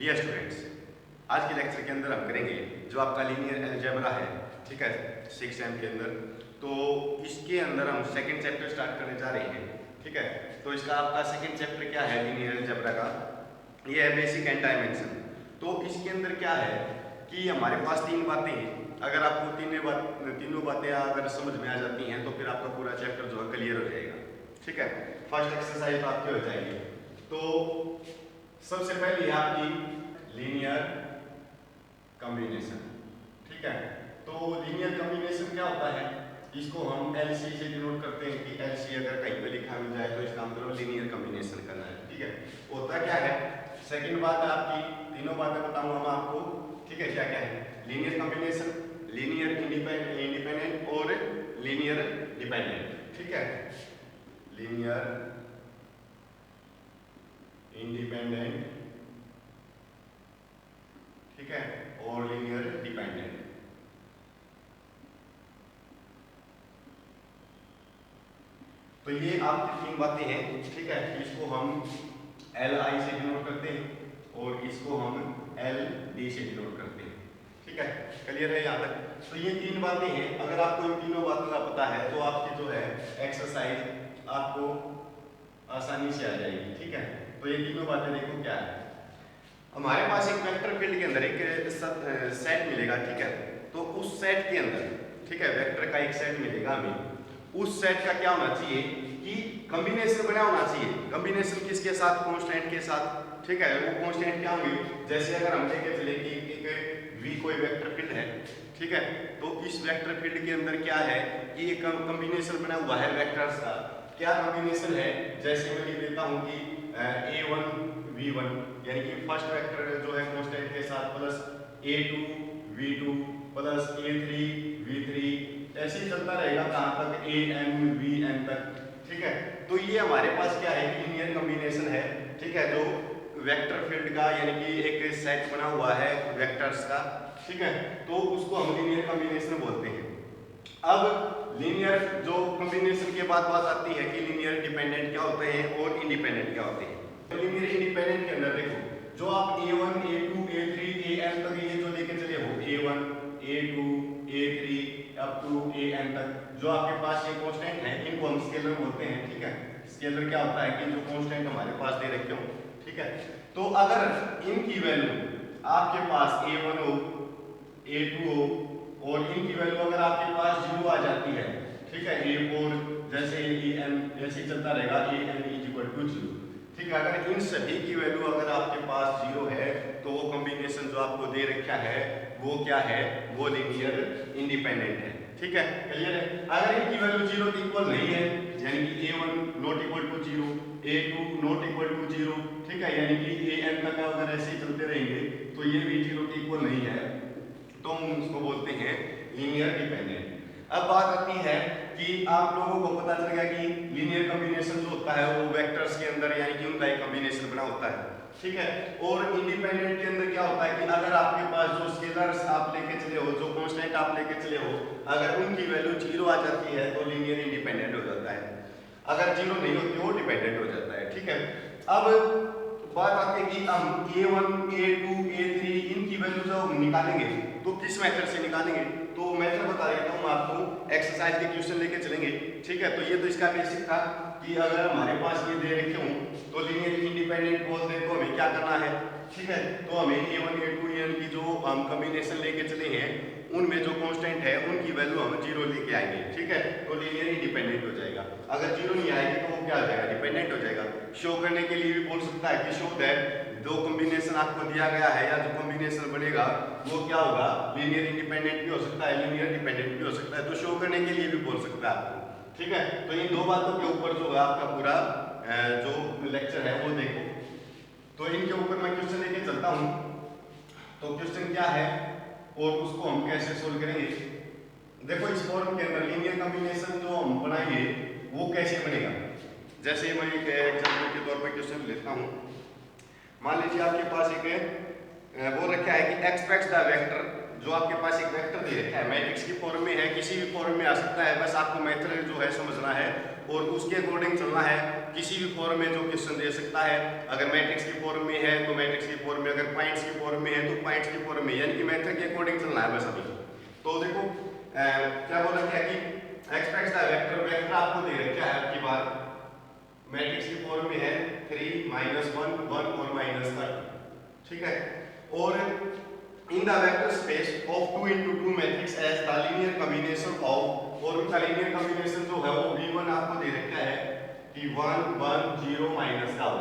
Dear students, आज के lecture के अंदर हम करेंगे जो आपका लीनियर अलजेब्रा है, ठीक है, 6 के अंदर। तो इसके अंदर हम सेकंड चैप्टर स्टार्ट करने जा रहे हैं, ठीक है। तो इसका आपका सेकंड चैप्टर क्या है लीनियर अलजेब्रा का, ये है बेसिक एंड डायमेंशन। तो इसके अंदर क्या है कि हमारे पास तीन बातें हैं। अगर आपको तीनों बातें अगर समझ में आ जाती हैं तो फिर आपका पूरा चैप्टर जो है क्लियर हो जाएगा, ठीक है। फर्स्ट एक्सरसाइज आपकी हो जाएगी। तो सबसे पहले है आपकी लीनियर कॉम्बिनेशन, ठीक है। तो लीनियर कॉम्बिनेशन क्या होता है, इसको हम एलसी से डिनोट करते हैं कि एलसी अगर कहीं पे लिखा मिल जाए तो इसका मतलब लीनियर कॉम्बिनेशन करना है, ठीक है। होता क्या है, सेकंड बात है आपकी, तीनों बातें बताऊंगा मैं आपको, ठीक है। क्या क्या है, लीनियर कॉम्बिनेशन, लीनियर इंडिपेंडेंट और लीनियर डिपेंडेंट, ठीक है। लीनियर इंडिपेंडेंट, ठीक है, और लीनियर डिपेंडेंट। तो ये आपकी तीन बातें हैं, ठीक है। इसको हम एल आई से डिनोट करते हैं और इसको हम एल डी से डिनोट करते हैं, ठीक है। क्लियर है यहाँ तक। तो ये तीन बातें हैं, अगर आपको इन तीनों बातों का पता है तो आपकी जो है एक्सरसाइज आपको आसानी से आ जाएगी, ठीक है। तो ये तीनों बातें देखो क्या है, हमारे पास एक वेक्टर फील्ड के अंदर एक सेट मिलेगा, ठीक है। तो उस सेट के अंदर, ठीक है, वेक्टर का एक सेट मिलेगा हमें। उस सेट का क्या होना चाहिए कि कॉम्बिनेशन बना होना चाहिए। कॉम्बिनेशन किसके साथ, कांस्टेंट के साथ, ठीक है। वो कांस्टेंट क्या होंगे, जैसे अगर हम लेके चले कि एक वी कोई वेक्टर फील्ड है, ठीक है। तो इस वेक्टर फील्ड के अंदर क्या है कि एक कॉम्बिनेशन बना हुआ है वेक्टर्स का। क्या कॉम्बिनेशन है, जैसे मैं लिख देता हूं कि a1 v1, यानी कि फर्स्ट वेक्टर जो है कांस्टेंट के साथ plus a2 v2 plus a3 v3, ऐसे ही चलता रहेगा कहां तक, an vn तक, ठीक है। तो ये हमारे पास क्या है, लीनियर कॉम्बिनेशन है, ठीक है, जो वेक्टर फील्ड का यानी कि एक सेट बना हुआ है वेक्टर्स का, ठीक है। तो उसको हम लीनियर कॉम्बिनेशन बोलते हैं। अब लीनियर जो कॉम्बिनेशन के बाद बात आती है कि लीनियर डिपेंडेंट क्या होते हैं और इंडिपेंडेंट क्या होते हैं। लीनियर इंडिपेंडेंट के अंदर देखो, जो आप a1 a2 a3 an तक ये जो लेके चले हो, a1 a2 a3 up to an तक, जो आपके पास ये कांस्टेंट है, इनको हम स्केलर बोलते हैं, ठीक है। स्केलर क्या होता है कि जो कांस्टेंट हमारे पास दे रखे हो, ठीक है। तो अगर इनकी वैल्यू आपके पास a1 हो a2 हो और इनकी वैल्यू अगर आपके पास 0 आ जाती है, ठीक है, a4 जैसे an ऐसे चलता रहेगा, an = 0, ठीक है। अगर इन सभी की वैल्यू अगर आपके पास 0 है तो वो कॉम्बिनेशन जो आपको दे रखा है वो क्या है, वो लीनियर इंडिपेंडेंट है, ठीक है। क्लियर है। अगर इनकी वैल्यू 0 के इक्वल नहीं है, यानी कि a1 not equal to 0, a2 not equal to 0, ठीक है, यानी कि an तक अगर ऐसे ही चलते रहेंगे तो ये भी 0 के इक्वल नहीं है, तो हम उसको बोलते हैं लीनियर डिपेंडेंट। अब बात आती है कि आप लोगों को पता चलेगा कि लीनियर कॉम्बिनेशन जो होता है वो वेक्टर्स के अंदर यानी कि उनका एक कॉम्बिनेशन बना होता है, ठीक है। और इंडिपेंडेंट के अंदर क्या होता है कि अगर आपके पास जो स्केलर्स आप लेके चले हो, जो कांस्टेंट आप लेके चले हो, अगर उनकी वैल्यू 0 आ जाती है तो लीनियर इंडिपेंडेंट हो जाता है। अगर 0 नहीं होती वो डिपेंडेंट हो जाता है, ठीक है। अब बात आती है कि हम a1 a2 a3 इनकी वैल्यू जब निकालेंगे तो किस मेथड से निकालेंगे, तो मेथड बता देता हूं आपको, एक्सरसाइज के क्वेश्चन लेके चलेंगे, ठीक है। तो ये तो इसका बेसिक था कि अगर हमारे पास ये दे रखे हों तो लीनियर इंडिपेंडेंट बोलते हैं तो हमें क्या करना है, ठीक है। तो हमें a1 a2 an की जो हम कॉम्बिनेशन लेके चले हैं उनमें जो कांस्टेंट है उनकी वैल्यू हम 0 लेके आएंगे, ठीक है। तो लीनियर इंडिपेंडेंट हो जाएगा। अगर 0 नहीं आएगी तो वो क्या हो जाएगा, डिपेंडेंट हो जाएगा। शो करने के लिए भी बोल सकता है कि शो दैट जो कॉम्बिनेशन आपको दिया गया है या जो कॉम्बिनेशन बनेगा वो क्या होगा, लीनियर इंडिपेंडेंट भी हो सकता है, लीनियर डिपेंडेंट भी हो सकता है। तो शो करने के लिए भी बोल सकता है आपको, ठीक है। तो इन दो बातों के ऊपर जो है आपका पूरा जो लेक्चर है वो देखो। तो इनके ऊपर मैं क्वेश्चन लेके चलता हूं। तो क्वेश्चन क्या है और उसको हम कैसे सोल्व करेंगे, देखो इस फॉर्म के अंदर लीनियर कॉम्बिनेशन जो हम बनाएंगे वो कैसे बनेगा। जैसे मैं एक एग्जांपल के तौर पर क्वेश्चन लेता हूं। मान लीजिए आपके पास एक वो रखा है कि एक्सपेक्ट द वेक्टर, जो आपके पास एक वेक्टर दे रखा है, मैट्रिक्स की फॉर्म में है, किसी भी फॉर्म में आ सकता है, बस आपको मेथड जो है समझना है और उसके अकॉर्डिंग चलना है। किसी भी फॉर्म में जो क्वेश्चन दे सकता है, अगर मैट्रिक्स की फॉर्म में है तो मैट्रिक्स की फॉर्म में, अगर पॉइंट्स की फॉर्म में है तो पॉइंट्स की फॉर्म में, यानी कि मेथड के अकॉर्डिंग चलना है बस अभी। तो देखो क्या बोला गया कि एक्सपेक्ट द वेक्टर, वेक्टर आपको दे रखा है आपकी बार मैट्रिक्स की फॉर्म में है 3 -1 1 और -1, ठीक है। और in the vector space of 2 × 2 matrix as the linear combination of, और उनका लीनियर कॉम्बिनेशन जो है वो v1 आपको दे रखा है कि 1 1 0 -1,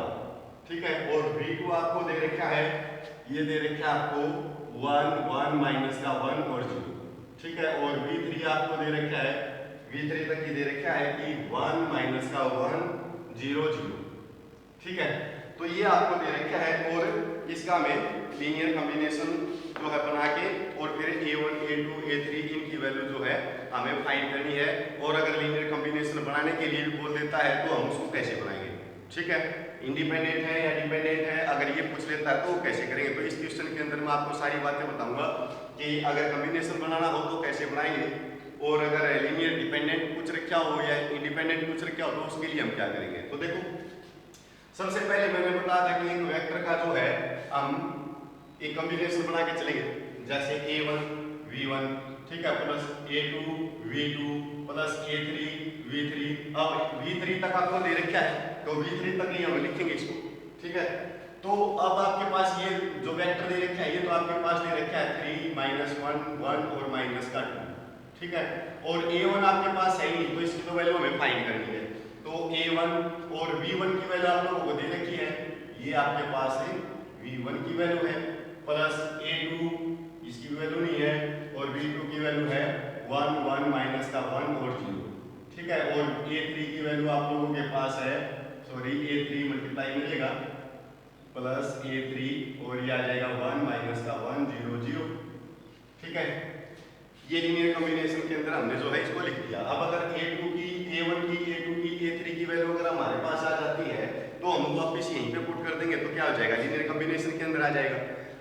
ठीक है। और v2 आपको दे रखा है, ये दे रखा है आपको 1 1 -1 और 0, ठीक है। और v3 आपको दे रखा है, v3 तक ये दे रखा है कि 1 -1 0 0, ठीक है। तो ये आपको दे रखा है और इसका हमें लीनियर कॉम्बिनेशन जो है बना के और फिर a1 a2 a3 इनकी वैल्यू जो है हमें फाइंड करनी है। और अगर लीनियर कॉम्बिनेशन बनाने के लिए भी बोल देता है तो हम उसको कैसे बनाएंगे, ठीक है। इंडिपेंडेंट है या डिपेंडेंट है, अगर ये पूछ लेता है तो कैसे करेंगे। तो इस क्वेश्चन के अंदर मैं आपको सारी बातें बताऊंगा कि अगर कॉम्बिनेशन बनाना हो तो कैसे बनाएंगे, और अगर लीनियर डिपेंडेंट पूछ रखा हो या इंडिपेंडेंट पूछ रखा हो तो उसके लिए हम क्या करेंगे। तो देखो सबसे पहले मैंने बताया था कि एक वेक्टर का जो है हम एक कॉम्बिनेशन बना के चलेंगे, जैसे a1 v1, ठीक है, plus a2 v2 plus a3 v3। अब v3 तक आपको दे रखा है तो v3 तक ही हम लिखेंगे इसको, ठीक है। तो अब आपके पास ये जो वेक्टर दे रखा है ये तो आपके पास दे रखा है 3 -1 1 और -2, ठीक है। और a1 आपके पास है नहीं तो इसकी तो वैल्यू हमें फाइंड करनी है। तो a1 और v1 की वैल्यू आप लोगों को दे रखी है, ये आपके पास है v1 की वैल्यू है, प्लस a2 इसकी वैल्यू नहीं है, और v2 की वैल्यू है 1 1 -1 और 0, ठीक है। और a3 की वैल्यू आप लोगों के पास है, सॉरी a3 मल्टीप्लाई मिलेगा प्लस a3 और ये आ जाएगा 1 -1 0 0, ठीक है। ये लीनियर कॉम्बिनेशन के अंदर हमने जो है इसको लिख दिया। अब अगर a2 की a1 की a2 की a3 की वैल्यू अगर हमारे पास आ जाती है तो हम वापस यहीं पे पुट कर देंगे तो क्या हो जाएगा, लीनियर कॉम्बिनेशन के अंदर आ जाएगा।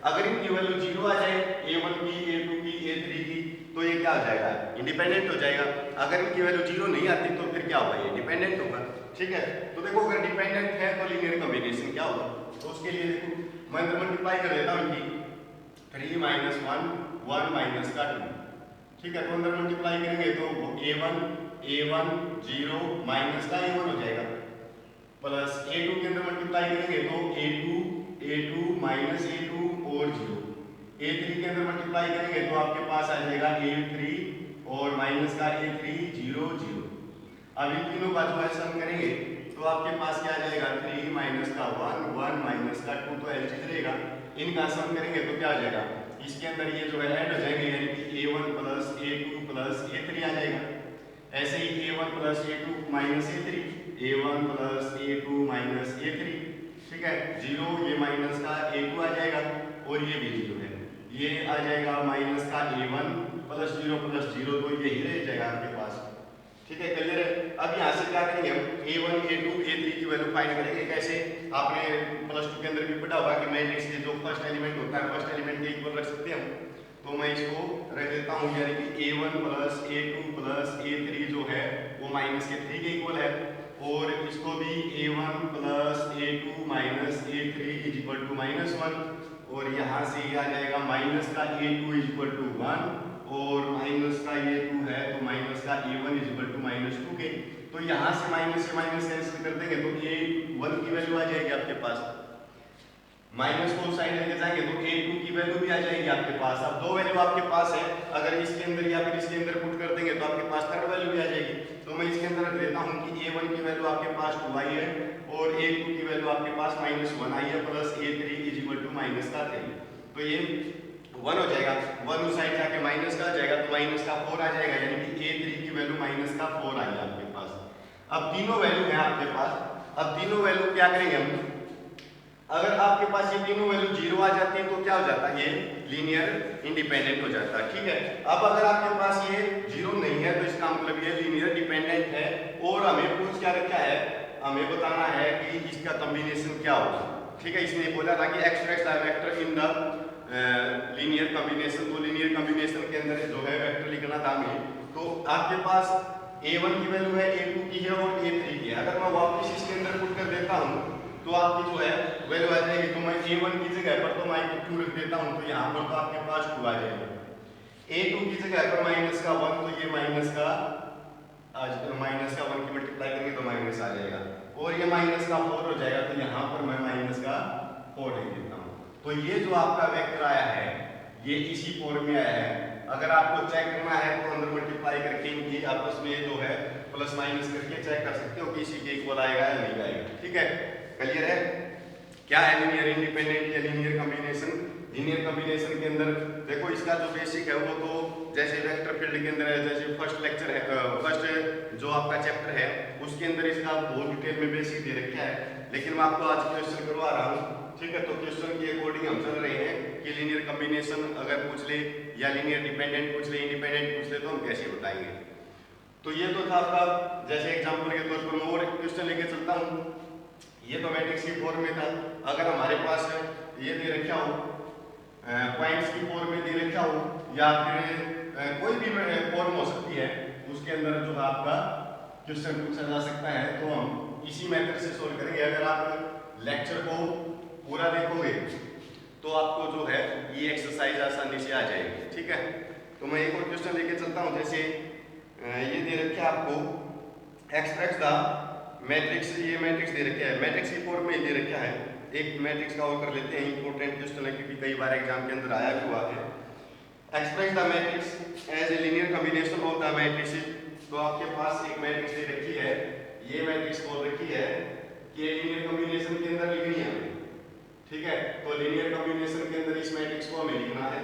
अगर इनकी वैल्यू 0 आ जाए a1 की a2 की a3 की तो ये क्या हो जाएगा, इंडिपेंडेंट हो जाएगा। अगर इनकी वैल्यू 0 नहीं आती तो फिर क्या होगा, ये डिपेंडेंट होगा, ठीक है। तो देखो अगर डिपेंडेंट है तो लीनियर कॉम्बिनेशन क्या होगा, तो उसके लिए देखो मैं मल्टीप्लाई कर देता हूँ इनकी 3 -1 1 -2, ठीक है। तो अंदर मल्टीप्लाई करेंगे तो a1 0 माइनस का a1 हो जाएगा, प्लस a2 के अंदर मल्टीप्लाई करेंगे तो a2 माइनस a2 और 0, a3 के अंदर मल्टीप्लाई करेंगे तो आपके पास आ जाएगा a3 और माइनस का a3 0 0। अब इन तीनों का जो है सम करेंगे तो आपके पास क्या आ जाएगा 3 -1 1 -2 तो एलसीएम रहेगा, इनका सम करेंगे तो क्या आ जाएगा, इसके अंदर ये जो है ऐड हो जाएंगे, यानी कि a1 plus a2 plus a3 आ जाएगा। ऐसे ही a1 plus a2 minus a3, a1 plus a2 minus a3, ठीक है। 0 ये माइनस का a2 आ जाएगा और ये भी 0 है, ये आ जाएगा माइनस का a1 प्लस 0 प्लस 0, तो यही रह जाएगा आपके पास, ठीक है। क्लियर है। अब यहाँ से क्या करेंगे हम a1 a2 a3 की वैल्यू फाइंड करेंगे। कैसे, आपने प्लस 2 के अंदर भी पढ़ा होगा कि मैट्रिक्स के जो फर्स्ट एलिमेंट होता है फर्स्ट एलिमेंट के इक्वल रख सकते हैं हम। तो मैं इसको रख देता हूँ, यानी कि a1 plus a2 plus a3 जो है वो माइनस के 3 के इक्वल है, और इसको भी a1 plus a2 minus a3 is equal to -1, और यहाँ से ये आ जाएगा माइनस का a2 इज इक्वल टू 1 और माइनस का ये 2 है तो माइनस का a1 इज इक्वल टू -2 के। तो यहाँ से माइनस कैंसिल कर देंगे तो a1 की वैल्यू आ जाएगी आपके पास, माइनस को साइड लेके जाएंगे तो a2 की वैल्यू भी आ जाएगी आपके पास। अब दो वैल्यू आपके पास है, अगर इसके अंदर या फिर इसके अंदर पुट कर देंगे तो आपके पास थर्ड वैल्यू भी आ जाएगी। तो मैं इसके अंदर रख देता हूँ कि a1 की वैल्यू आपके पास 2 आई है और a2 की वैल्यू आपके पास -1 आई है, plus a3 is equal to -3। तो ये 1 हो जाएगा, 1 उस साइड जाके माइनस का आ जाएगा तो माइनस का 4 आ जाएगा, यानी कि a3 की वैल्यू -4 आई है आपके पास। अब तीनों वैल्यू है आपके पास, अब तीनों वैल्यू क्या करेंगे हम, अगर आपके पास ये तीनों वैल्यू 0 आ जाती है तो क्या हो जाता है, ये लीनियर इंडिपेंडेंट हो जाता है, ठीक है। अब अगर आपके पास ये 0 नहीं है तो इसका मतलब ये लीनियर डिपेंडेंट है, और हमें पूछ क्या रखा है, हमें बताना है कि इसका कॉम्बिनेशन क्या होगा, ठीक है। इसने बोला था कि extract the vector in the linear combination, तो लीनियर कॉम्बिनेशन के अंदर जो है वेक्टर लिखना था हमें। तो आपके पास A1 की वैल्यू है, A2 की है और A3 की है। अगर मैं वापस इसके अंदर पुट कर देता हूँ तो आपकी जो है वैल्यू आ जाएगी। तो मैं A1 की जगह पर तो मैं 2 रख देता हूँ, तो यहाँ पर तो आपके पास 2 आ जाएगा। A2 की जगह पर माइनस का 1, तो ये माइनस का 1 की मल्टीप्लाई करेंगे तो माइनस आ जाएगा, और ये माइनस का 4 हो जाएगा, तो यहाँ पर मैं माइनस का 4 लिख देता हूँ। तो ये जो आपका वेक्टर आया है ये इसी फॉर्म में आया है। अगर आपको चेक करना है तो अंदर मल्टीप्लाई करके इनकी आपस में जो है प्लस माइनस करके चेक कर सकते हो कि इसी के इक्वल आएगा या नहीं आएगा। ठीक है, क्लियर है? क्या है लीनियर इंडिपेंडेंट या लीनियर कॉम्बिनेशन? लीनियर कॉम्बिनेशन के अंदर देखो इसका जो बेसिक है वो तो जैसे वेक्टर फील्ड के अंदर है, जैसे फर्स्ट लेक्चर है, फर्स्ट जो आपका चैप्टर है उसके अंदर इसका बहुत डिटेल में बेसिक दे रखा है, लेकिन मैं आपको आज क्वेश्चन करवा रहा हूँ। ठीक है, तो क्वेश्चन के अकॉर्डिंग हम चल रहे हैं कि लीनियर कॉम्बिनेशन अगर पूछ ले या लीनियर डिपेंडेंट पूछ ले, इंडिपेंडेंट पूछ ले, तो हम कैसे बताएंगे। तो ये तो था आपका जैसे एग्जांपल के तौर पर। मैं और क्वेश्चन लेके चलता हूँ। ये तो मैट्रिक्स की फॉर्म में था। अगर हमारे पास ये दे रखा हो, पॉइंट्स की फॉर्म में दे रखा हो, या फिर कोई भी फॉर्म हो सकती है, उसके अंदर जो आपका क्वेश्चन पूछा जा सकता है, तो हम इसी मेथड से सोल्व करेंगे। अगर आप लेक्चर को पूरा देखोगे तो आपको जो है ये एक्सरसाइज आसानी से आ जाएगी। ठीक है, तो मैं एक और क्वेश्चन लेके चलता हूँ। जैसे ये दे रखा है आपको एक्सप्रेस द मैट्रिक्स, ये मैट्रिक्स दे रखा है, मैट्रिक्स की फॉर्म में दे रखा है। एक मैट्रिक्स का और कर लेते हैं, इंपॉर्टेंट क्वेश्चन है क्योंकि कई बार एग्जाम के अंदर आया हुआ है। Express the matrix as a linear combination of the matrices. तो आपके पास एक मैट्रिक्स दे रखी है, ये मैट्रिक्स बोल रखी है कि लीनियर कॉम्बिनेशन के अंदर लिखनी है हमें। ठीक है, तो लीनियर कॉम्बिनेशन के अंदर इस मैट्रिक्स को हमें लिखना है,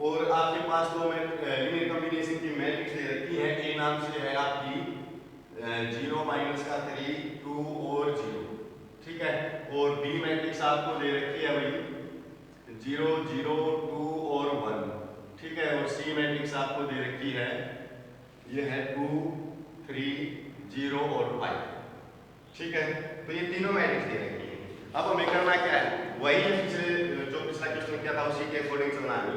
और आपके पास दो लीनियर कॉम्बिनेशन की मैट्रिक्स दे रखी है। ए नाम से है आपकी 0 माइनस का 3 2 और 0। ठीक है, और बी मैट्रिक्स आपको दे रखी है भाई 0 0 2 और 1। ठीक है, और सी मैट्रिक्स आपको दे रखी है, ये है 2 3 0 और 5। ठीक है, तो ये तीनों मैट्रिक्स दे रखी है। अब हमें करना क्या है, वही है जो पिछला क्वेश्चन किया था उसी के अकॉर्डिंग चलना है।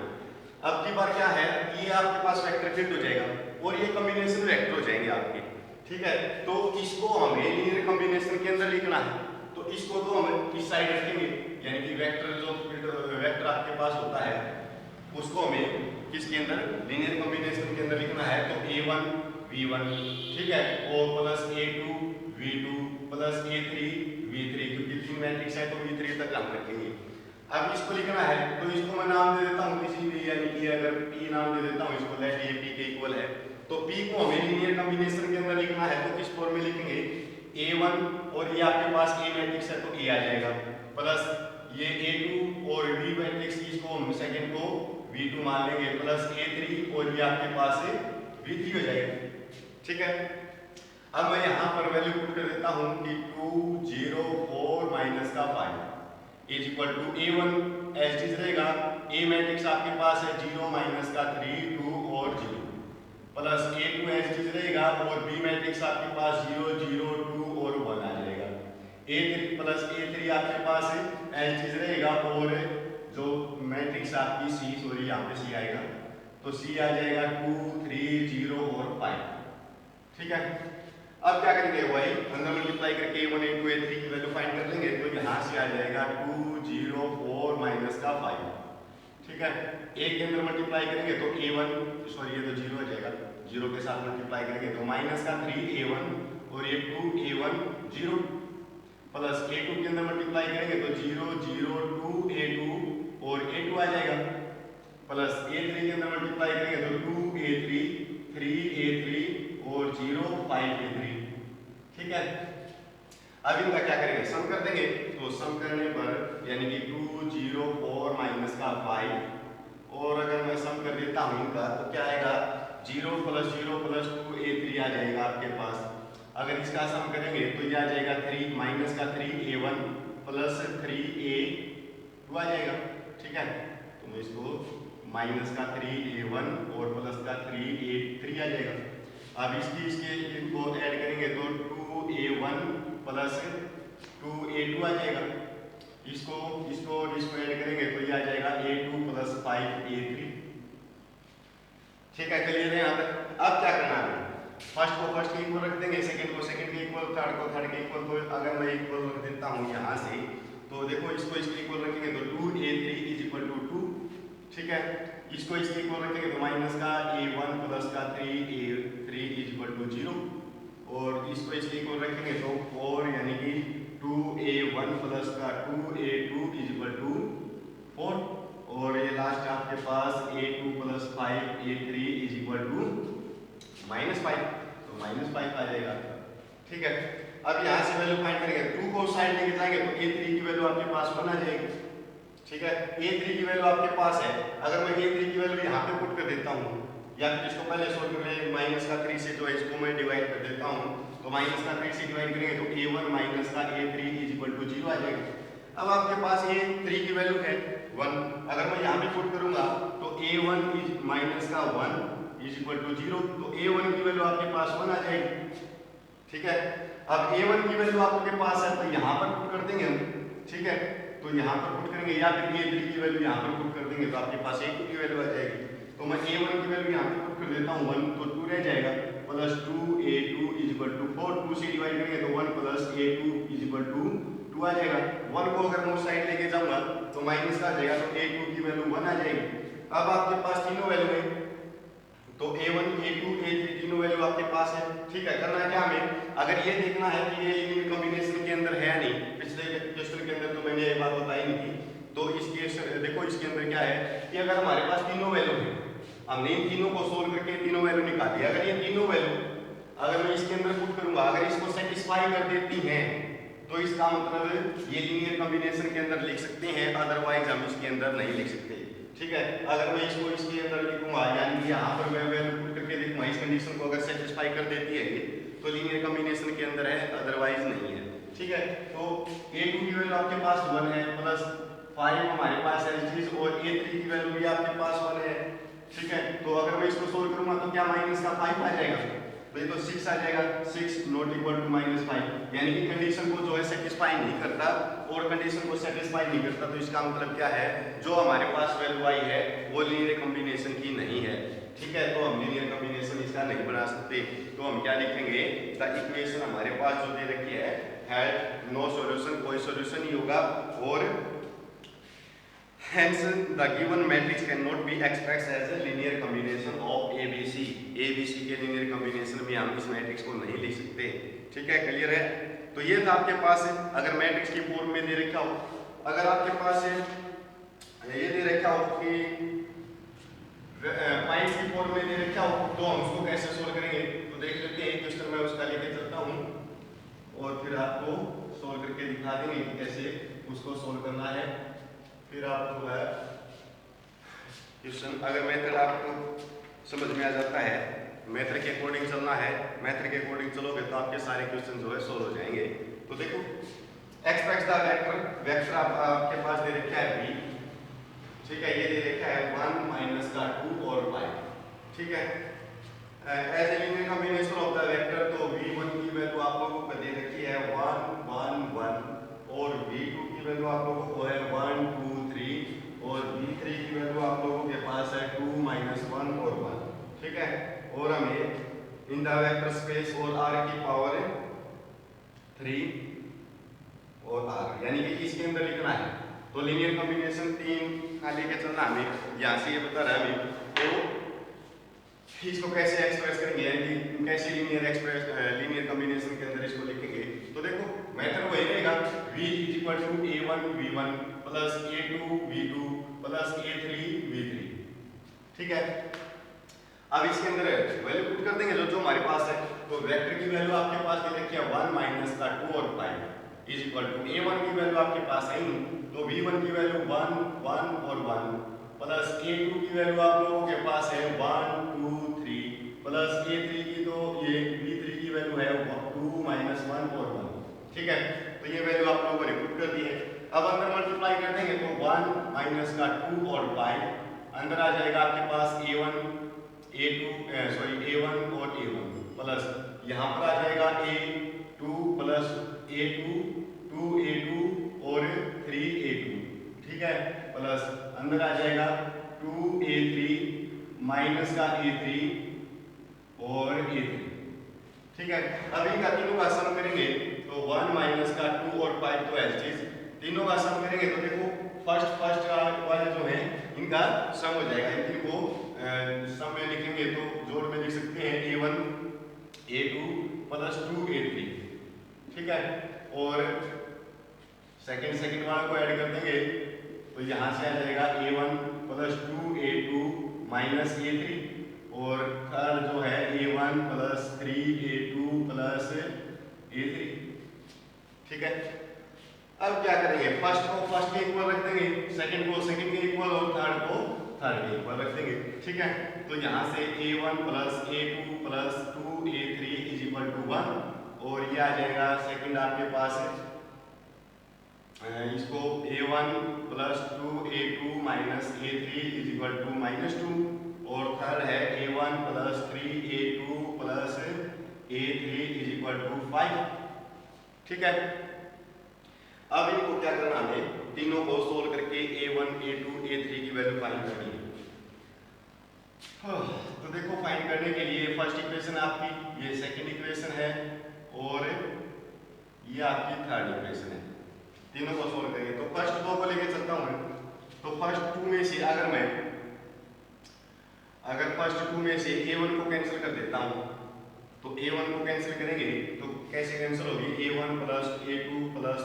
अब की बार क्या है, ये आपके पास वेक्टर फील्ड हो जाएगा और ये कॉम्बिनेशन वेक्टर हो जाएंगे आपके। ठीक है, तो इसको हमें लीनियर कॉम्बिनेशन के अंदर लिखना है, तो इसको तो हम इस साइड रखेंगे, यानी कि वेक्टर जो वेक्टर आपके पास होता है उसको हमें किसके अंदर, लीनियर कॉम्बिनेशन के अंदर लिखना है। तो a1 v1, ठीक है, और plus a2 v2 plus a3 v3, क्योंकि तीन मैट्रिक्स है तो v3 तक हम रखेंगे। अब इसको लिखना है तो इसको मैं नाम दे देता हूँ किसी भी, यानी कि अगर p नाम दे देता हूँ इसको, लेट ये p के इक्वल है। तो p को हमें लीनियर कॉम्बिनेशन के अंदर लिखना है, तो किस फॉर्म में लिखेंगे, a1 और ये आपके पास a मैट्रिक्स है तो a आ जाएगा, प्लस ये a2 और v मैट्रिक्स इसको हम सेकंड को v2 मान लेंगे, प्लस a3 और ये आपके पास है v3 हो जाएगा। ठीक है, अब मैं यहाँ पर वैल्यू पुट कर देता हूँ कि 2 0 4 माइनस का 5 is equal to a1 as it रहेगा, a मैट्रिक्स आपके पास है 0 माइनस का 3 2 और 0, प्लस a2 एज इट रहेगा, और b मैट्रिक्स आपके पास 0 0 2 और 1 आ जाएगा, a3 प्लस a3 आपके पास है एज इट रहेगा, और जो मैट्रिक्स आपकी c, सॉरी यहाँ पे c आएगा, तो c आ जाएगा 2 3 0 और 5। ठीक है, अब क्या करेंगे, वही अंदर मल्टीप्लाई करके a1 a2 a3 की वैल्यू फाइंड कर लेंगे, तो यहाँ से आ जाएगा 2 0 4 माइनस का 5। ठीक है, एक के अंदर मल्टीप्लाई करेंगे तो a1, सॉरी ये तो 0 हो जाएगा, 0 के साथ मल्टीप्लाई करेंगे तो माइनस का 3 a1 और ये 2 a1 0, प्लस a2 के अंदर मल्टीप्लाई करेंगे तो 0 0 2 a2 और a2 आ जाएगा, प्लस a3 के अंदर मल्टीप्लाई करेंगे तो 2 a3 3 a3 और 0 5 a3। ठीक है, अब इनका क्या करेंगे, सम कर देंगे, तो सम करने पर यानी कि 2 0 4 माइनस का 5, और अगर मैं सम कर देता हूँ इनका तो क्या आएगा, 0 प्लस 0 प्लस 2 a3 आ जाएगा आपके पास। अगर इसका सम करेंगे तो ये आ जाएगा 3 माइनस का 3 a1 प्लस 3 a2 आ जाएगा। ठीक है, तो मैं इसको माइनस का 3 a1 और प्लस का 3 a3 आ जाएगा। अब इसके इनको ऐड करेंगे तो 2 a1 प्लस 2 a2 आ जाएगा, इसको ऐड करेंगे तो ये आ जाएगा a2 प्लस 5 a3। ठीक है, क्लियर है यहाँ तक। अब क्या करना है, फर्स्ट को फर्स्ट के इक्वल रख देंगे, सेकंड को सेकंड के इक्वल, थर्ड को थर्ड के इक्वल। तो अगर मैं इक्वल रख देता हूँ यहाँ से, तो देखो इसको इसके इक्वल रखेंगे तो 2a3 इज इक्वल टू 2, ठीक है। इसको इसके इक्वल रखेंगे तो माइनस का a1 प्लस का 3a3 इज इक्वल टू 0, और इसको इसके इक्वल रखेंगे तो 4 यानी कि 2a1 प्लस का 2a2 इज इक्वल टू 4, और ये लास्ट आपके पास a2 plus 5a3 is equal to -5, तो -5 आ जाएगा, ठीक है। अब यहाँ से वैल्यू फाइंड करेंगे, 2 को साइड लेके जाएंगे तो a3 की वैल्यू आपके पास 1 आ जाएगी, ठीक है। a3 की वैल्यू आपके पास है, अगर मैं a3 की वैल्यू यहाँ पे पुट कर देता हूँ, या फिर इसको पहले सोल्व कर ले, माइनस का 3 से जो है इसको मैं डिवाइड कर देता हूँ, तो माइनस का 3 से डिवाइड करेंगे तो a1 माइनस का a3 इज इक्वल टू 0 आ जाएगा। अब आपके पास ये 3 की वैल्यू है 1, अगर मैं यहाँ पे पुट करूंगा तो a1 इज माइनस का 1 इज इक्वल टू 0, तो a1 की वैल्यू आपके पास 1 आ जाएगी, ठीक है। अब a1 की वैल्यू आपके पास है तो यहाँ पर पुट कर देंगे हम, ठीक है, तो यहाँ पर पुट करेंगे, या फिर a3 की वैल्यू यहाँ पर पुट कर देंगे तो आपके पास a2 की वैल्यू आ जाएगी। तो मैं a1 की वैल्यू यहाँ पे पुट कर देता हूँ 1, तो 2 रह जाएगा, plus 2a2 is equal to 4, 2 से डिवाइड करेंगे तो 1 plus a2 is equal to 2 आ जाएगा। 1 को अगर मैं उस साइड लेके जाऊंगा तो माइनस का आ जाएगा, तो a2 की वैल्यू 1 आ जाएगी। अब आपके पास तीनों वैल्यू है, तो a1 a2 a3 तीनों वैल्यू आपके पास है, ठीक है। करना क्या हमें, अगर ये देखना है कि ये लीनियर कॉम्बिनेशन के अंदर है या नहीं, पिछले क्वेश्चन के अंदर तो मैंने ये बात बताई नहीं थी, तो इसके देखो इसके अंदर क्या है कि अगर हमारे पास तीनों वैल्यू है, हमने इन तीनों को सोल्व करके तीनों वैल्यू निकाली, अगर ये तीनों वैल्यू अगर मैं इसके अंदर पुट करूंगा, अगर इसको सेटिस्फाई कर देती हैं तो इसका मतलब ये लीनियर कॉम्बिनेशन के अंदर लिख सकते हैं, अदरवाइज हम इसके अंदर नहीं लिख सकते, ठीक है। अगर मैं इसको इसके अंदर लिखूंगा, यानी कि यहाँ पर मैं वैल्यू पुट करके देखूंगा, इस कंडीशन को अगर सेटिस्फाई कर देती है तो लीनियर कॉम्बिनेशन के अंदर है, अदरवाइज नहीं है, ठीक है। तो a2 की वैल्यू आपके पास 1 है, प्लस 5 हमारे पास है चीज, और a3 की वैल्यू भी आपके पास 1 है, ठीक है। तो अगर मैं इसको सोल्व करूंगा तो क्या माइनस का 5 आ जाएगा, तो ये तो 6 आ जाएगा, 6 नॉट इक्वल टू -5, यानी कि कंडीशन को जो है सेटिस्फाई नहीं करता, और कंडीशन को सेटिस्फाई नहीं करता तो इसका मतलब क्या है, जो हमारे पास वैल्यू आई है वो लीनियर कॉम्बिनेशन की नहीं है, ठीक है। तो हम लीनियर कॉम्बिनेशन इसका नहीं बना सकते, तो हम क्या लिखेंगे, द इक्वेशन हमारे पास जो दे रखी है हैड नो सॉल्यूशन, कोई सॉल्यूशन नहीं होगा, और hence the given matrix cannot be expressed as a linear combination of ABC, ABC के linear combination में हम इस मैट्रिक्स को नहीं लिख सकते, ठीक है, क्लियर है। तो ये था आपके पास, अगर मैट्रिक्स की फॉर्म में दे रखा हो, अगर आपके पास ये दे रखा हो कि पॉइंट्स की फॉर्म में दे रखा हो, तो हम उसको कैसे सोल्व करेंगे, तो देख लेते हैं, क्वेश्चन मैं उसका लेके चलता हूँ और फिर आपको सोल्व करके दिखा देंगे कि कैसे उसको सोल्व करना है। फिर आपको है क्वेश्चन, अगर मेथड आपको समझ में आ जाता है, मेथड के अकॉर्डिंग चलना है, मेथड के अकॉर्डिंग चलोगे तो आपके सारे क्वेश्चन जो है सोल्व हो जाएंगे। तो देखो एक्सप्रेस द वेक्टर आपके पास दे रखा है v, ठीक है, ये दे रखा है 1 माइनस का 2 और 5, ठीक है। As a linear combination of the vector, तो v1 की वैल्यू आप लोगों को दे रखी है 1 1 1, और v2 की वैल्यू आप लोगों को है 1 2 3, और v3 की वैल्यू आप लोगों के पास है 2 -1 और 1, ठीक है। और हमें इन द वेक्टर स्पेस और r की पावर 3 और r, यानी कि इसके अंदर लिखना है, तो लीनियर कॉम्बिनेशन 3 का लेके चलना हमें, यहाँ से ये बता रहा है हमें, तो इसको कैसे एक्सप्रेस करेंगे, यानी कि कैसे लीनियर कॉम्बिनेशन के अंदर इसको लिखेंगे। तो देखो मेथड वही रहेगा, v is equal to a1 v1 plus a2 v2 plus a3 v3, ठीक है। अब इसके अंदर वैल्यू पुट कर देंगे जो हमारे पास है, तो वेक्टर की वैल्यू आपके पास दे रखी है 1 माइनस का 2 और 5 इज इक्वल टू a1 की वैल्यू आपके पास है ही, तो v1 की वैल्यू 1 1 और 1 प्लस a2 की वैल्यू आप लोगों के पास है 1 2 3 प्लस a3 की, तो ये v3 की वैल्यू है 2 -1 और 1, ठीक है। तो ये वैल्यू आप लोगों ने पुट कर दी है। अब अंदर मल्टीप्लाई कर देंगे तो 1 माइनस का 2 और 5 अंदर आ जाएगा आपके पास a1 और a1 प्लस यहाँ पर आ जाएगा a2 प्लस a2 2a2 और 3a2, ठीक है, प्लस अंदर आ जाएगा 2a3 माइनस का a3 और a3, ठीक है। अब इनका तीनों का सम करेंगे तो 1 माइनस का 2 और 5 तो ऐसी चीज, तीनों का सम करेंगे तो देखो फर्स्ट वाले जो है इनका सम हो जाएगा। इनको सम में लिखेंगे तो जोड़ में लिख सकते हैं a1 a2 प्लस 2 a3, ठीक है। और सेकंड वाले को ऐड कर देंगे तो यहाँ से आ जाएगा a1 plus 2 a2 minus a3, और थर्ड जो है a1 plus 3 a2 plus a3, ठीक है। अब क्या करेंगे, फर्स्ट को फर्स्ट के इक्वल रख देंगे, सेकंड को सेकंड के इक्वल और थर्ड को थर्ड के इक्वल रख देंगे, ठीक है। तो यहाँ से a1 plus a2 plus 2a3 is equal to 1, और ये आ जाएगा सेकंड आपके पास इसको a1 plus 2a2 minus a3 is equal to -2, और थर्ड है a1 plus 3a2 plus a3 is equal to 5, ठीक है। अब इनको क्या करना है, तीनों को सोल्व करके a1 a2 a3 की वैल्यू फाइंड करनी है। तो देखो फाइंड करने के लिए फर्स्ट इक्वेशन आपकी, ये सेकंड इक्वेशन है, और ये आपकी थर्ड इक्वेशन है। तीनों को सोल्व करेंगे तो फर्स्ट दो को लेके चलता हूं मैं। तो फर्स्ट टू में से अगर फर्स्ट टू में से a1 को कैंसिल कर देता हूं, तो a1 को कैंसिल करेंगे तो कैसे कैंसिल होगी, a1 plus a2 plus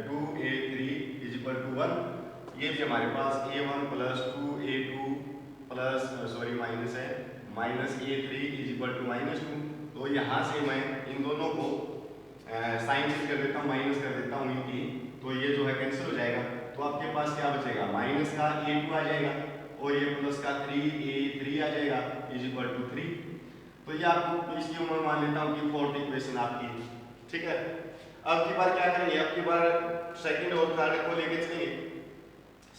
2a3 is equal to 1। ये भी हमारे पास a1 plus 2a2 plus minus है minus a3 is equal to -2। तो यहाँ से मैं इन दोनों को साइन चेंज कर देता हूँ, माइनस कर देता हूँ इनकी, तो ये जो है कैंसिल हो जाएगा। तो आपके पास क्या बचेगा, माइनस का a2 आ जाएगा और ये प्लस का 3a3 आ जाएगा इज इक्वल टू 3। तो ये आपको इसकी मैं मान लेता हूँ कि फोर्थ इक्वेशन आपकी, ठीक है। अब की बार क्या करेंगे, अब की बार सेकंड और थर्ड को लेके चलेंगे।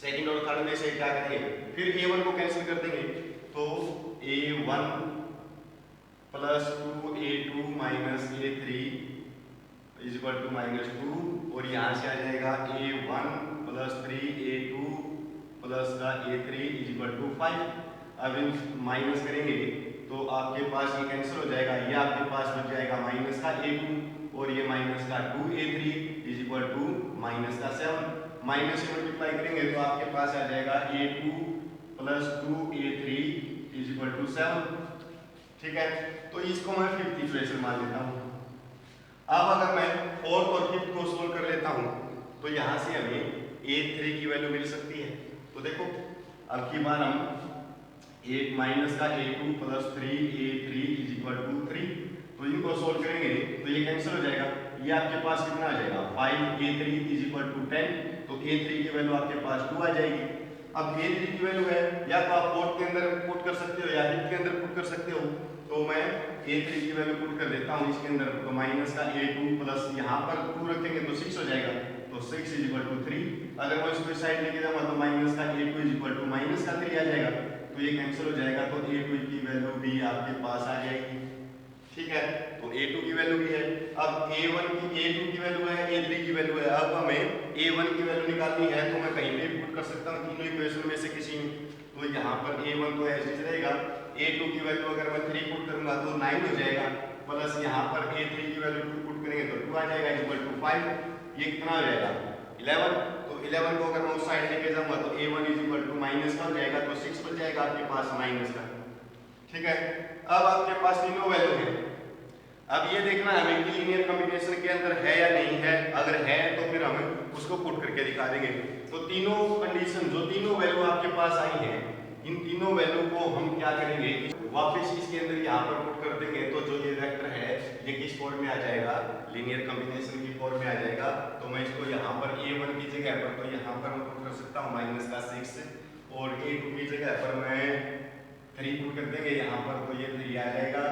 सेकंड और थर्ड में से क्या करेंगे, फिर a1 को कैंसिल कर देंगे, तो a1 plus 2a2 minus a3 is equal to -2, और यहाँ से आ जाएगा a1 प्लस 3a2 प्लस का a3 इज इक्वल टू 5। अब इन माइनस करेंगे तो आपके पास ये कैंसिल हो जाएगा, ये आपके पास बच जाएगा माइनस का a2 और ये माइनस का 2a3 is equal to minus का 7। माइनस से मल्टीप्लाई करेंगे तो आपके पास आ जाएगा a2 plus 2a3 is equal to 7, ठीक है। तो इसको मैं फिफ्थ इक्वेशन मान लेता हूँ। अब अगर मैं फोर्थ और फिफ्थ को सोल्व कर लेता हूँ तो यहाँ से हमें a3 की वैल्यू मिल सकती है। तो देखो अब की बार हम एक माइनस का a2 plus 3a3 is equal to 3, तो इनको सोल्व करेंगे तो ये कैंसिल हो जाएगा। ये आपके पास कितना आ जाएगा, 5a3 इज इक्वल टू 10, तो a3 की वैल्यू आपके पास 2 आ जाएगी। अब a3 की वैल्यू है या तो आप फोर्थ के अंदर पुट कर सकते हो या फिफ्थ के अंदर पुट कर सकते हो, तो मैं a3 की वैल्यू पुट कर देता हूँ इसके अंदर। तो माइनस का a2 प्लस यहाँ पर 2 रखेंगे तो 6 हो जाएगा, तो 6 इज इक्वल टू 3। अगर मैं इसको इस साइड लेके जाऊंगा तो माइनस का a2 is equal to minus का 3 आ जाएगा, तो ये कैंसिल हो जाएगा, तो a2 की वैल्यू भी आपके पास आ जाएगी, ठीक है। तो a2 की वैल्यू भी है। अब a2 की वैल्यू है, a3 की वैल्यू है। अब हमें a1 की वैल्यू निकालनी है तो मैं कहीं भी पुट कर सकता हूँ तीनों इक्वेशन में से किसी में। तो यहाँ पर a1 तो ऐसे ही रहेगा, a2 की वैल्यू अगर मैं 3 पुट करूंगा तो 9 हो जाएगा, प्लस यहाँ पर a3 की वैल्यू 2 पुट करेंगे तो 2 आ जाएगा इक्वल टू 5। ये कितना हो जाएगा 11। तो 11 को अगर मैं उस साइड लेके जाऊंगा तो a1 is equal to minus का हो जाएगा, तो 6 बच जाएगा आपके पास माइनस का, ठीक है। अब आपके पास तीनों वैल्यू है। अब ये देखना है हमें कि लीनियर कॉम्बिनेशन के अंदर है या नहीं है। अगर है तो फिर हम उसको पुट करके दिखा देंगे। तो तीनों कंडीशन, जो तीनों वैल्यू आपके पास आई हैं, इन तीनों वैल्यू को हम क्या करेंगे, वापस इसके अंदर यहाँ पर पुट कर देंगे। तो जो ये वेक्टर है ये किस फॉर्म में आ जाएगा, लीनियर कॉम्बिनेशन की फॉर्म में आ जाएगा। तो मैं इसको यहाँ पर a1 की जगह पर तो यहाँ पर मैं पुट कर सकता हूँ माइनस का 6, और a2 की जगह पर मैं 3 पुट कर देंगे यहाँ पर, तो ये 3 आ जाएगा,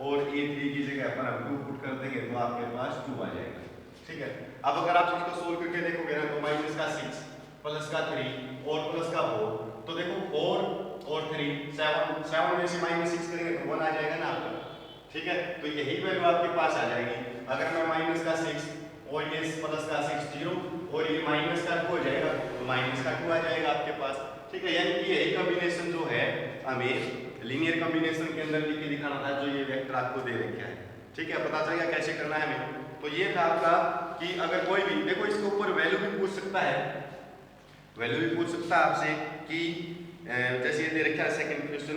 और a3 की जगह पर हम 2 पुट कर देंगे तो आपके पास 2 आ जाएगा, ठीक है। अब अगर आप इसको सोल्व करके देखोगे ना तो माइनस का 6 प्लस का 3 और प्लस का 4, तो देखो 4 और 3 7 में से -6 करेंगे तो 1 आ जाएगा ना आपका, ठीक है। तो यही वैल्यू आपके पास आ जाएगी। अगर मैं माइनस का 6 और ये प्लस का 6 0 और ये माइनस का 2 हो जाएगा तो माइनस का 2 आ जाएगा आपके पास, ठीक है। यानी कि यही कॉम्बिनेशन जो है हमें लीनियर कॉम्बिनेशन के अंदर लिख के दिखाना था, जो ये वेक्टर आपको दे रखा है, ठीक है, पता चल गया कैसे करना है हमें। तो ये था आपका कि अगर कोई भी देखो इसके ऊपर वैल्यू भी पूछ सकता है, वैल्यू भी पूछ सकता है आपसे कि जैसे ये दे रखा है second question,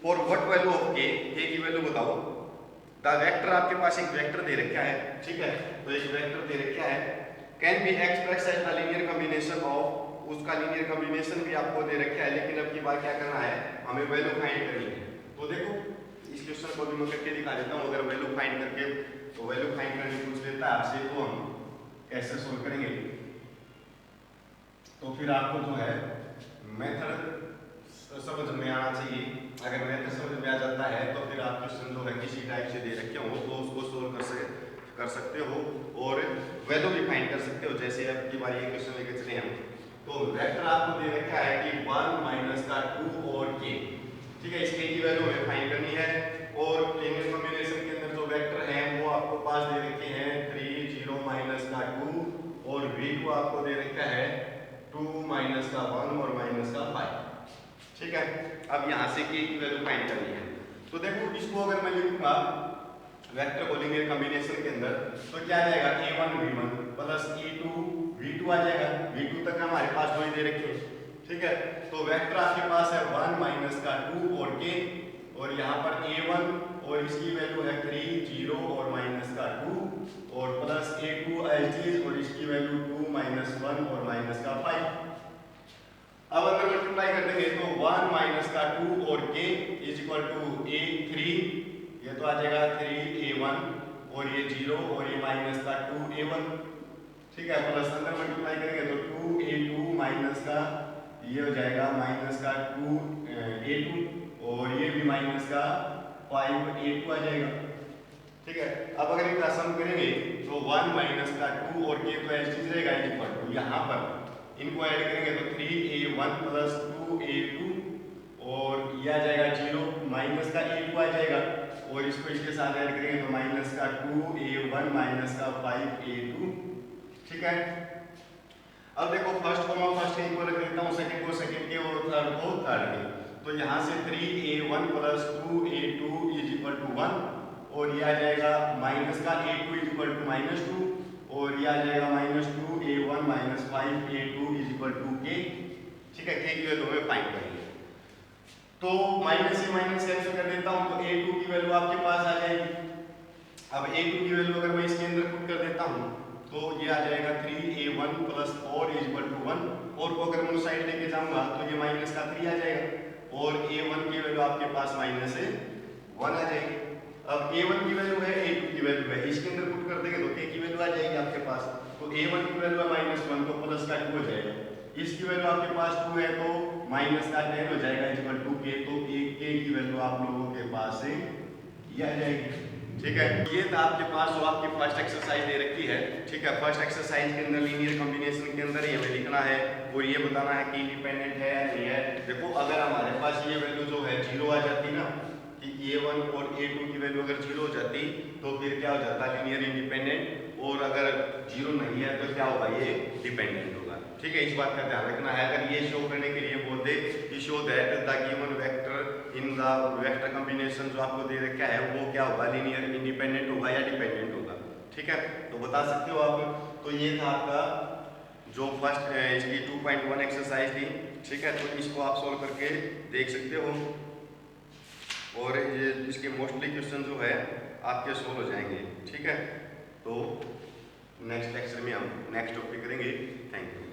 for what value of के की वैल्यू बताओ। द वेक्टर आपके पास एक वेक्टर दे रखा है, ठीक है, तो एक वेक्टर दे रखा है, can be express as the linear combination of, उसका लीनियर कॉम्बिनेशन भी आपको दे रखा है, लेकिन अब की बात क्या करना है, हमें वैल्यू फाइंड करनी है। तो देखो इस क्वेश्चन को भी मैं करके दिखा देता हूँ, अगर वैल्यू फाइंड करके तो वैल्यू फाइंड करने पूछ लेता है आपसे तो हम कैसे सोल्व करेंगे। तो फिर आपको जो है मेथड समझ में आना चाहिए, अगर मेथड समझ में आ जाता है तो फिर आप क्वेश्चन जो है किसी टाइप से दे रखे हो तो उसको सोल्व कर सकते हो और वैल्यू भी फाइंड कर सकते हो। जैसे अब की बार ये क्वेश्चन लेके चले हम, तो वेक्टर आपको दे रखा है कि 1 माइनस का 2 और k, ठीक है, इसके की वैल्यू हमें फाइंड करनी है। और लीनियर कॉम्बिनेशन के अंदर जो वेक्टर हैं वो आपको पास दे रखे हैं 3 0 माइनस का 2 और v2 आपको दे रखा है 2 माइनस का 1 और माइनस का 5, ठीक है। अब यहाँ से k की वैल्यू फाइंड करनी है। तो देखो इसको अगर मैं लिखूंगा वेक्टर को लीनियर कॉम्बिनेशन के अंदर तो क्या आ जाएगा, a1 v1 plus a2 v2 आ जाएगा। v2 तक हमारे पास दो ही दे रखे, ठीक है। तो वेक्टर आपके पास है 1 माइनस का 2 और k, और यहाँ पर a1 और इसकी वैल्यू है 3 0 और माइनस का 2 और प्लस a2 एज इज और इसकी वैल्यू 2 माइनस 1 और माइनस का 5। अब अगर मल्टीप्लाई कर देंगे तो 1 माइनस का 2 और k is equal to a3, ये तो आ जाएगा 3a1 और ये 0 और ये माइनस का 2a1, ठीक है, प्लस अंदर मल्टीप्लाई करेंगे तो 2a2 माइनस का ये हो जाएगा माइनस का 2a2 और ये भी माइनस का 5a2 आ जाएगा, ठीक है। अब अगर इनका सम करेंगे तो 1 माइनस का 2 और k तो ऐसे ही रहेगा इज इक्वल टू, यहाँ पर इनको ऐड करेंगे तो 3a1 प्लस 2a2 और ये आ जाएगा 0 माइनस का a2 आ जाएगा और इसको इसके साथ ऐड करेंगे तो माइनस का 2a1 माइनस का 5a2, ठीक है। अब देखो फर्स्ट को मैं फर्स्ट के इक्वल रख देता हूँ, सेकंड को सेकंड के और थर्ड को थर्ड के। तो यहाँ से 3a1 plus 2a2 is equal to 1 और ये आ जाएगा माइनस का a2 is equal to minus 2 और ये आ जाएगा minus 2a1 minus 5a2 is equal to k, ठीक है। k की वैल्यू हमें फाइंड करनी है। तो माइनस से माइनस कैंसिल कर देता हूँ तो a2 की वैल्यू आपके पास आ जाएगी। अब a2 की वैल्यू अगर मैं इसके अंदर पुट कर देता हूँ तो ये आ जाएगा 3a1 plus 4 is equal to 1, और को अगर मैं उस साइड लेके जाऊंगा तो ये माइनस का 3 आ जाएगा और a1 की वैल्यू आपके पास माइनस से 1 आ जाएगी। अब a1 की वैल्यू है, a2 की वैल्यू है, इसके अंदर पुट कर देंगे तो k की वैल्यू आ जाएगी आपके पास। तो a1 की वैल्यू है माइनस 1 तो प्लस का 2 हो जाएगा, इसकी वैल्यू आपके पास 2 है तो माइनस का 10 हो जाएगा इक्वल टू k, तो k की वैल्यू आप लोगों के पास से ये आ जाएगी, ठीक है। ये था आपके पास जो आपकी फर्स्ट एक्सरसाइज दे रखी है, ठीक है। फर्स्ट एक्सरसाइज के अंदर लीनियर कॉम्बिनेशन के अंदर ये हमें लिखना है और ये बताना है कि इंडिपेंडेंट है या नहीं है। देखो अगर हमारे पास ये वैल्यू जो है 0 आ जाती ना, कि a1 और a2 की वैल्यू अगर 0 हो जाती तो फिर क्या हो जाता लीनियर इंडिपेंडेंट, और अगर 0 नहीं है तो क्या होगा, ये डिपेंडेंट होगा, ठीक है। इस बात का ध्यान रखना है। अगर ये शो करने के लिए बोल दे कि show that the given vector in the vector combination जो आपको दे रखा है वो क्या होगा, लीनियर इंडिपेंडेंट होगा या डिपेंडेंट होगा, ठीक है, तो बता सकते हो आप। तो ये था आपका जो फर्स्ट इसकी 2.1 एक्सरसाइज थी, ठीक है। तो इसको आप सोल्व करके देख सकते हो और ये इसके मोस्टली क्वेश्चन जो है आपके सोल्व हो जाएंगे, ठीक है। तो नेक्स्ट लेक्चर में हम नेक्स्ट टॉपिक करेंगे। Thank you.